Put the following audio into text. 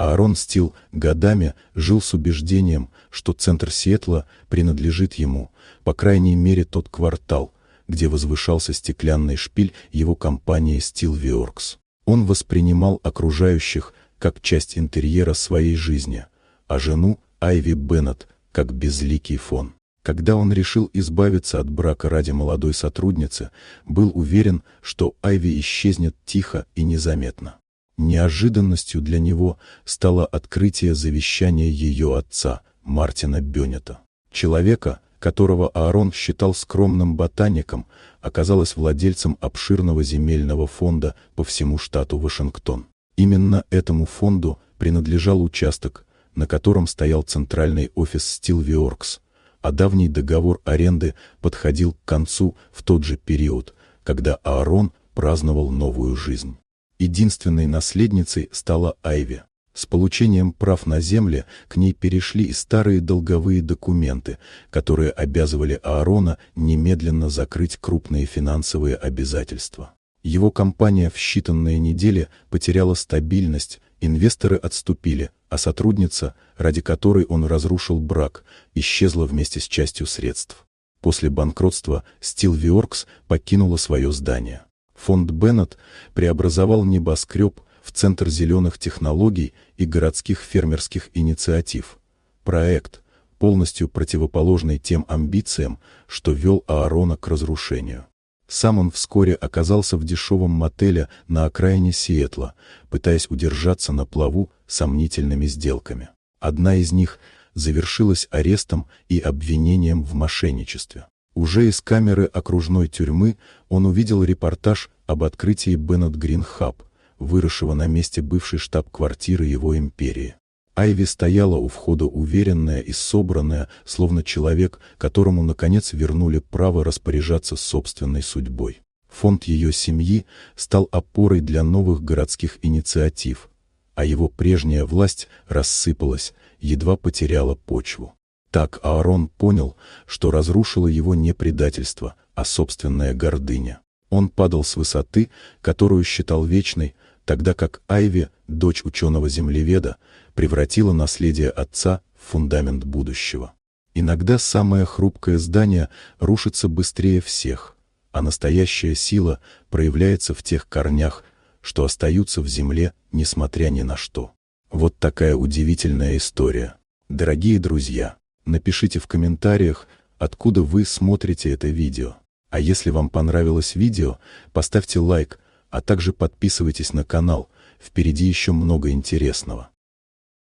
Аарон Стил годами жил с убеждением, что центр Сиэтла принадлежит ему, по крайней мере тот квартал, где возвышался стеклянный шпиль его компании Steelworks. Он воспринимал окружающих как часть интерьера своей жизни, а жену Айви Беннет как безликий фон. Когда он решил избавиться от брака ради молодой сотрудницы, был уверен, что Айви исчезнет тихо и незаметно. Неожиданностью для него стало открытие завещания ее отца, Мартина Беннета. Человека, которого Аарон считал скромным ботаником, оказалось владельцем обширного земельного фонда по всему штату Вашингтон. Именно этому фонду принадлежал участок, на котором стоял центральный офис Steelworks, а давний договор аренды подходил к концу в тот же период, когда Аарон праздновал новую жизнь. Единственной наследницей стала Айви. С получением прав на земле к ней перешли и старые долговые документы, которые обязывали Аарона немедленно закрыть крупные финансовые обязательства. Его компания в считанные недели потеряла стабильность, инвесторы отступили, а сотрудница, ради которой он разрушил брак, исчезла вместе с частью средств. После банкротства Steelworks покинула свое здание. Фонд Беннет преобразовал небоскреб в Центр зеленых технологий и городских фермерских инициатив. Проект, полностью противоположный тем амбициям, что вел Аарона к разрушению. Сам он вскоре оказался в дешевом мотеле на окраине Сиэтла, пытаясь удержаться на плаву сомнительными сделками. Одна из них завершилась арестом и обвинением в мошенничестве. Уже из камеры окружной тюрьмы он увидел репортаж об открытии Беннет Грин Хаб, выросшего на месте бывшей штаб-квартиры его империи. Айви стояла у входа уверенная и собранная, словно человек, которому наконец вернули право распоряжаться собственной судьбой. Фонд ее семьи стал опорой для новых городских инициатив, а его прежняя власть рассыпалась, едва потеряла почву. Так Аарон понял, что разрушило его не предательство, а собственная гордыня. Он падал с высоты, которую считал вечной, тогда как Айви, дочь ученого-землеведа, превратила наследие отца в фундамент будущего. Иногда самое хрупкое здание рушится быстрее всех, а настоящая сила проявляется в тех корнях, что остаются в земле, несмотря ни на что. Вот такая удивительная история. Дорогие друзья, напишите в комментариях, откуда вы смотрите это видео. А если вам понравилось видео, поставьте лайк, а также подписывайтесь на канал, впереди еще много интересного.